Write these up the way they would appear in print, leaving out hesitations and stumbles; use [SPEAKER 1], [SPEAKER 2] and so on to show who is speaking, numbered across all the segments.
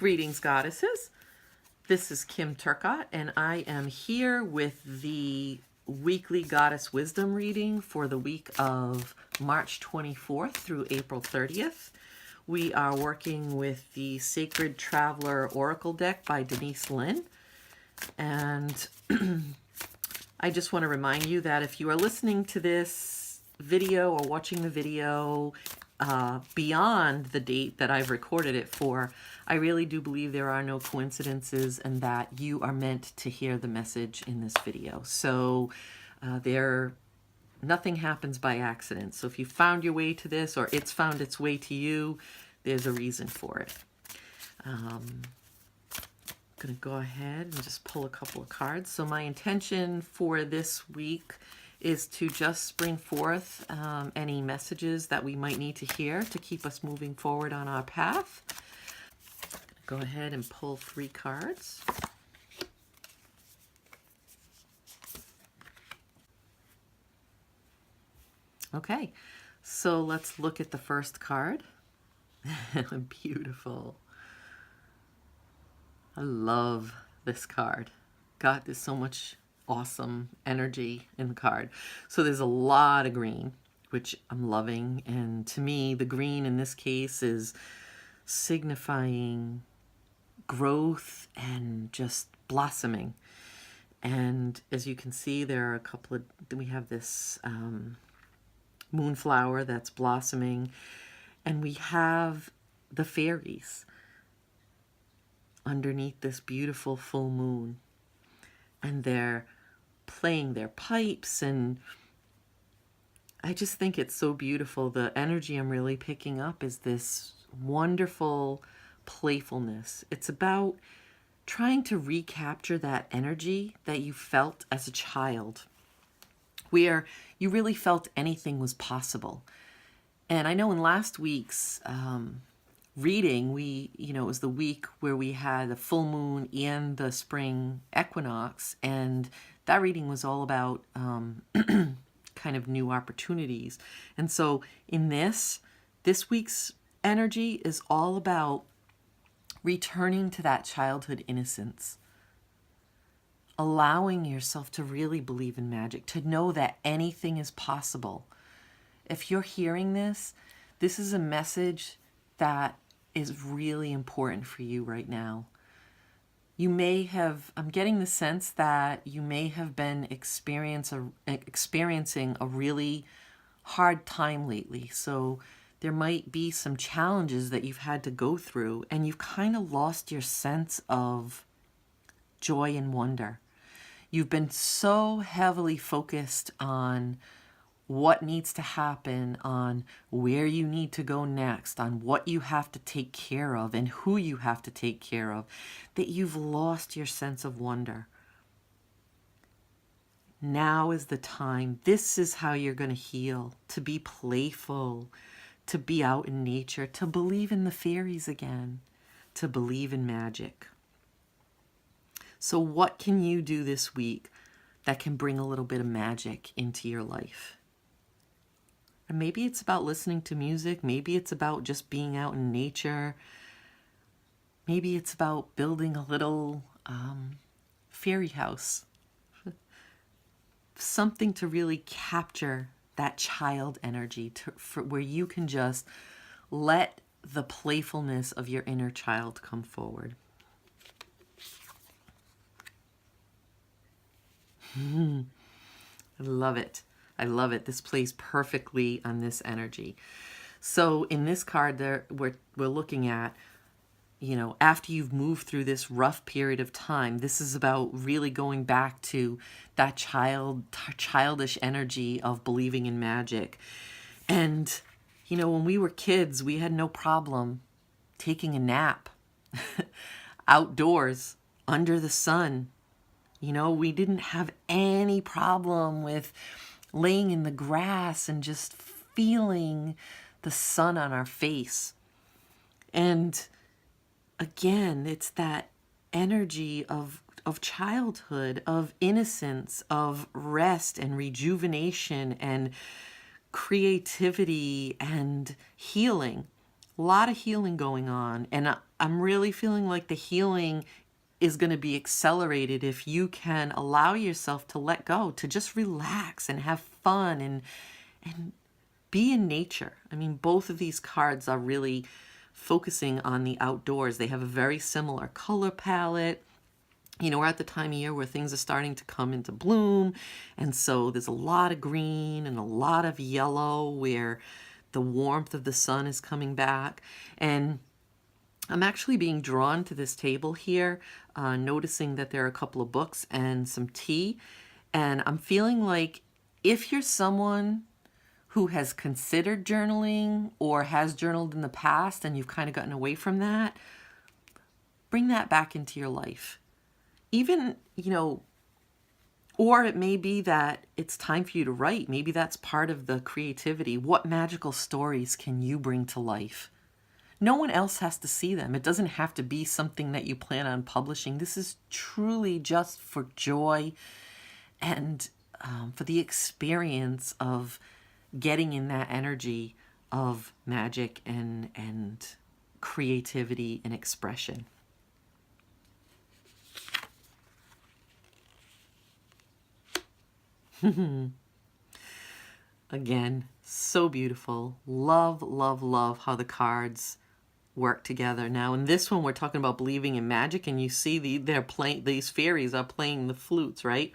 [SPEAKER 1] Greetings, goddesses. This is Kim Turcott, and I am here with the weekly Goddess Wisdom reading for the week of March 24th through April 30th. We are working with the Sacred Traveler Oracle deck by Denise, Linn. And I just want to remind you that if you are listening to this video or watching the video beyond the date that I've recorded it for, I really do believe there are no coincidences and that you are meant to hear the message in this video. So nothing happens by accident. So if you found your way to this or it's found its way to you, there's a reason for it. I'm going to go ahead and just pull a couple of cards. So my intention for this week is to just bring forth any messages that we might need to hear to keep us moving forward on our path. Go ahead and pull 3 cards. Okay, so let's look at the first card. Beautiful. I love this card. God, there's so much awesome energy in the card. So there's a lot of green, which I'm loving. And to me, the green in this case is signifying growth and just blossoming. And as you can see, there are a couple of, we have this moonflower that's blossoming, and we have the fairies underneath this beautiful full moon, and they're playing their pipes, and I just think it's so beautiful. The energy I'm really picking up is this wonderful playfulness. It's about trying to recapture that energy that you felt as a child, where you really felt anything was possible. And I know in last week's reading, it was the week where we had the full moon and the spring equinox, and that reading was all about kind of new opportunities. And so in this week's energy is all about returning to that childhood innocence, allowing yourself to really believe in magic, to know that anything is possible. If you're hearing this, this is a message that is really important for you right now. You may have, I'm getting the sense that you may have been experiencing a really hard time lately. So there might be some challenges that you've had to go through, and you've kind of lost your sense of joy and wonder. You've been so heavily focused on what needs to happen, on where you need to go next, on what you have to take care of and who you have to take care of, that you've lost your sense of wonder. Now is the time. This is how you're going to heal, to be playful, to be out in nature, to believe in the fairies again, to believe in magic. So what can you do this week that can bring a little bit of magic into your life? And maybe it's about listening to music. Maybe it's about just being out in nature. Maybe it's about building a little fairy house. Something to really capture that child energy, where you can just let the playfulness of your inner child come forward. I love it. I love it. This plays perfectly on this energy. So in this card there, we're looking at, after you've moved through this rough period of time, this is about really going back to that childish energy of believing in magic. And, when we were kids, we had no problem taking a nap outdoors under the sun. We didn't have any problem with laying in the grass and just feeling the sun on our face. And again, it's that energy of childhood, of innocence, of rest and rejuvenation and creativity and healing, A lot of healing going on. And I'm really feeling like the healing is going to be accelerated if you can allow yourself to let go, to just relax and have fun and be in nature. I mean, both of these cards are really focusing on the outdoors. They have a very similar color palette. You know, we're at the time of year where things are starting to come into bloom. And so there's a lot of green and a lot of yellow where the warmth of the sun is coming back. And I'm actually being drawn to this table here, noticing that there are a couple of books and some tea. And I'm feeling like if you're someone who has considered journaling or has journaled in the past and you've kind of gotten away from that, bring that back into your life. Even, you know, or it may be that it's time for you to write. Maybe that's part of the creativity. What magical stories can you bring to life? No one else has to see them. It doesn't have to be something that you plan on publishing. This is truly just for joy and for the experience of getting in that energy of magic and creativity and expression. Again, so beautiful. Love, love, love how the cards work together. Now in this one we're talking about believing in magic, and you see they're playing, these fairies are playing the flutes, right?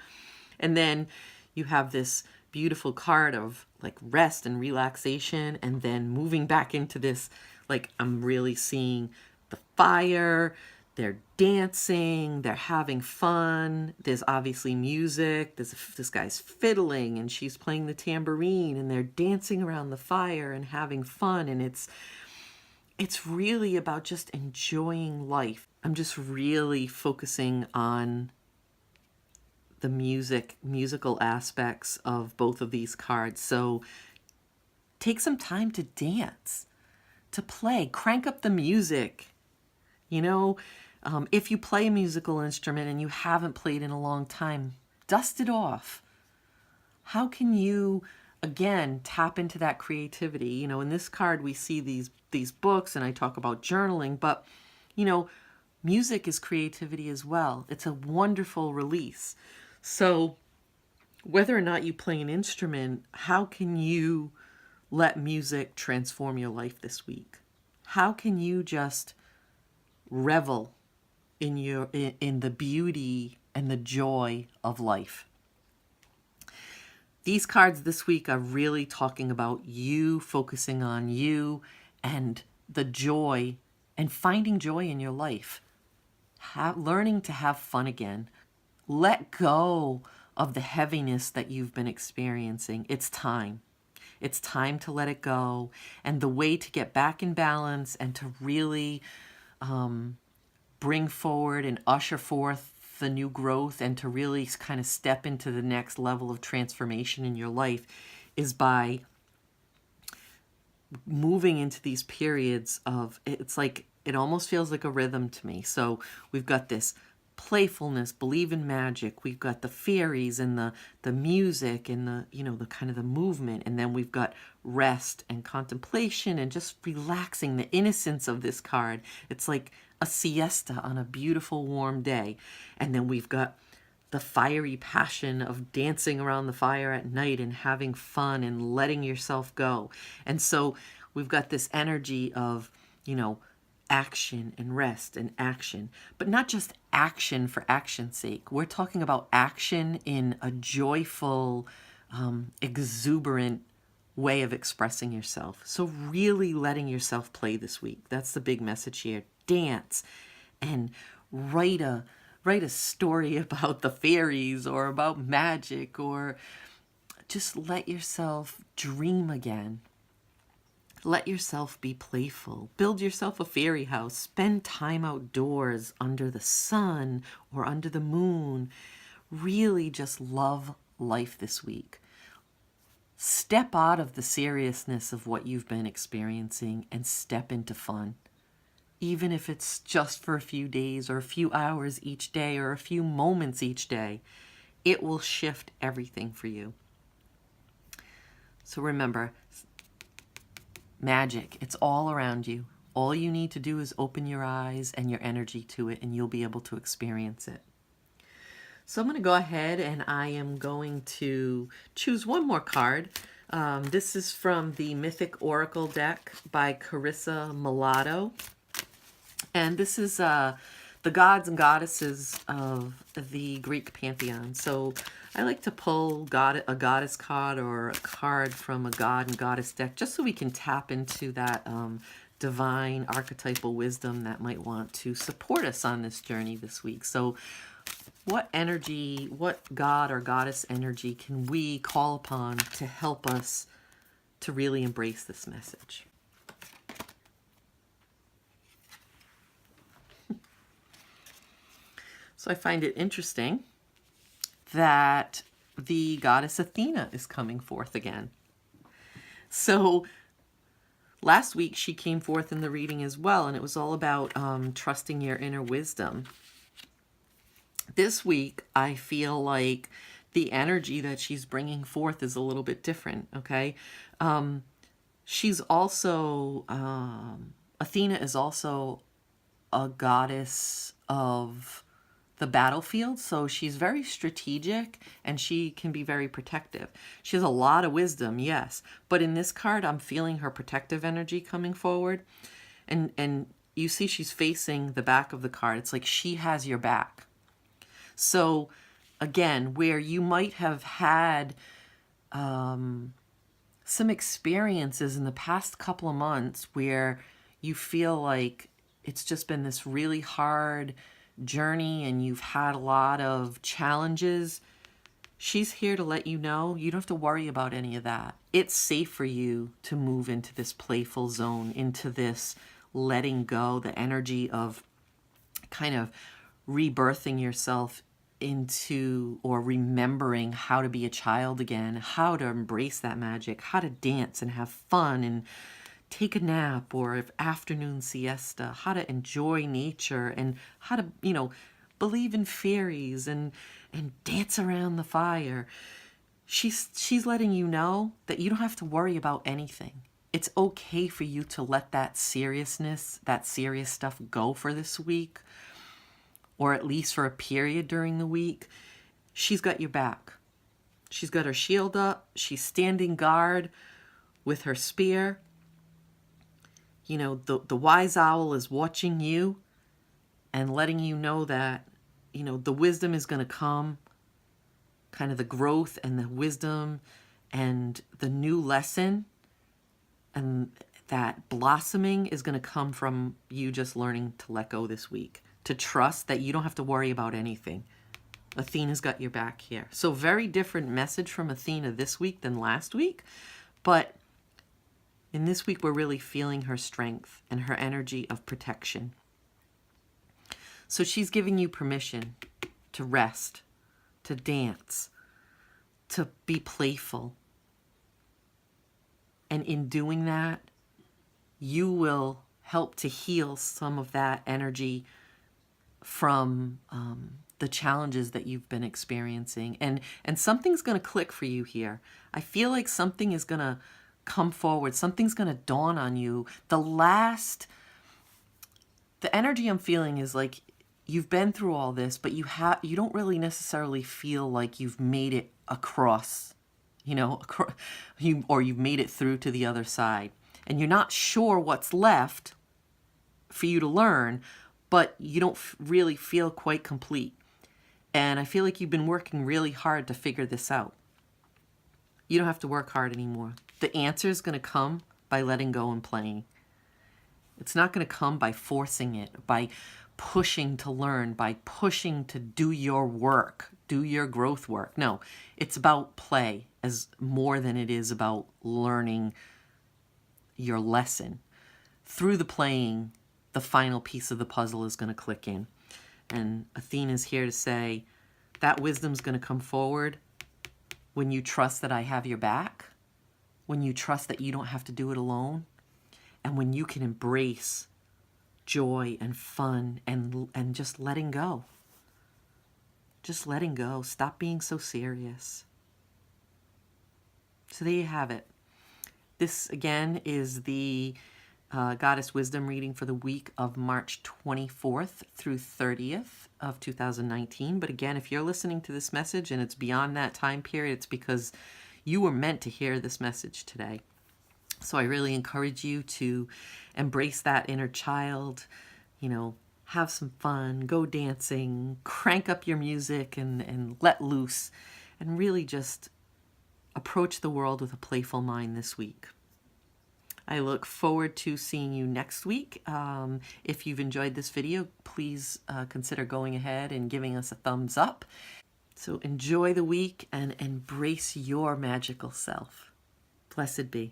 [SPEAKER 1] And then you have this beautiful card of like rest and relaxation, and then moving back into this, like I'm really seeing the fire, they're dancing, they're having fun. There's obviously music. This guy's fiddling and she's playing the tambourine, and they're dancing around the fire and having fun. And it's really about just enjoying life. I'm just really focusing on the musical aspects of both of these cards. So take some time to dance, to play, crank up the music. You know, if you play a musical instrument and you haven't played in a long time, dust it off. How can you, again, tap into that creativity? You know, in this card, we see these books, and I talk about journaling, but, you know, music is creativity as well. It's a wonderful release. So whether or not you play an instrument, how can you let music transform your life this week? How can you just revel in the beauty and the joy of life? These cards this week are really talking about you, focusing on you and the joy and finding joy in your life. Learning to have fun again. Let go of the heaviness that you've been experiencing. It's time. It's time to let it go. And the way to get back in balance and to really bring forward and usher forth the new growth and to really kind of step into the next level of transformation in your life is by moving into these periods of, it's like, it almost feels like a rhythm to me. So we've got this playfulness, believe in magic. We've got the fairies and the music and the, you know, the kind of the movement. And then we've got rest and contemplation and just relaxing, the innocence of this card. It's like a siesta on a beautiful warm day. And then we've got the fiery passion of dancing around the fire at night and having fun and letting yourself go. And so we've got this energy of, you know, action and rest and action, but not just action for action's sake. We're talking about action in a joyful, exuberant way of expressing yourself. So really letting yourself play this week. That's the big message here. Dance and write a story about the fairies or about magic, or just let yourself dream again. Let yourself be playful. Build yourself a fairy house. Spend time outdoors under the sun or under the moon. Really just love life this week. Step out of the seriousness of what you've been experiencing and step into fun. Even if it's just for a few days or a few hours each day or a few moments each day, it will shift everything for you. So remember, magic. It's all around you. All you need to do is open your eyes and your energy to it, and you'll be able to experience it. So I'm going to go ahead and I am going to choose one more card. This is from the Mythic Oracle deck by Carisa Mellado. And this is the gods and goddesses of the Greek Pantheon. So I like to pull a goddess card or a card from a god and goddess deck just so we can tap into that divine archetypal wisdom that might want to support us on this journey this week. So what energy, what god or goddess energy can we call upon to help us to really embrace this message? So I find it interesting that the goddess Athena is coming forth again. So last week she came forth in the reading as well, and it was all about trusting your inner wisdom. This week, I feel like the energy that she's bringing forth is a little bit different, okay? She's also, Athena is also a goddess of the battlefield, so she's very strategic and she can be very protective. She has a lot of wisdom, yes, but in this card, I'm feeling her protective energy coming forward, and you see she's facing the back of the card. It's like she has your back. So again, where you might have had some experiences in the past couple of months where you feel like it's just been this really hard journey and you've had a lot of challenges, she's here to let you know you don't have to worry about any of that. It's safe for you to move into this playful zone, into this letting go, the energy of kind of rebirthing yourself into, or remembering how to be a child again, how to embrace that magic, how to dance and have fun and take a nap or an afternoon siesta, how to enjoy nature and how to, believe in fairies and dance around the fire. She's letting you know that you don't have to worry about anything. It's okay for you to let that seriousness, that serious stuff go for this week, or at least for a period during the week. She's got your back. She's got her shield up. She's standing guard with her spear. The wise owl is watching you and letting you know that, the wisdom is going to come, kind of the growth and the wisdom and the new lesson, and that blossoming is going to come from you just learning to let go this week, to trust that you don't have to worry about anything. Athena's got your back here. So very different message from Athena this week than last week, but in this week, we're really feeling her strength and her energy of protection. So she's giving you permission to rest, to dance, to be playful. And in doing that, you will help to heal some of that energy from the challenges that you've been experiencing. And something's going to click for you here. I feel like something is going to come forward. Something's going to dawn on you. The energy I'm feeling is like you've been through all this, but you don't really necessarily feel like you've made it across, or you've made it through to the other side. And you're not sure what's left for you to learn, but you don't really feel quite complete. And I feel like you've been working really hard to figure this out. You don't have to work hard anymore. The answer is going to come by letting go and playing. It's not going to come by forcing it, by pushing to learn, by pushing to do your work, do your growth work. No, it's about play as more than it is about learning your lesson. Through the playing, the final piece of the puzzle is going to click in. And Athena's here to say that wisdom's going to come forward when you trust that I have your back, when you trust that you don't have to do it alone, and when you can embrace joy and fun and just letting go. Just letting go. Stop being so serious. So there you have it. This, again, is the Goddess Wisdom reading for the week of March 24th through 30th of 2019. But again, if you're listening to this message and it's beyond that time period, it's because you were meant to hear this message today. So I really encourage you to embrace that inner child, you know, have some fun, go dancing, crank up your music and let loose, and really just approach the world with a playful mind this week. I look forward to seeing you next week. If you've enjoyed this video, please consider going ahead and giving us a thumbs up. So enjoy the week and embrace your magical self. Blessed be.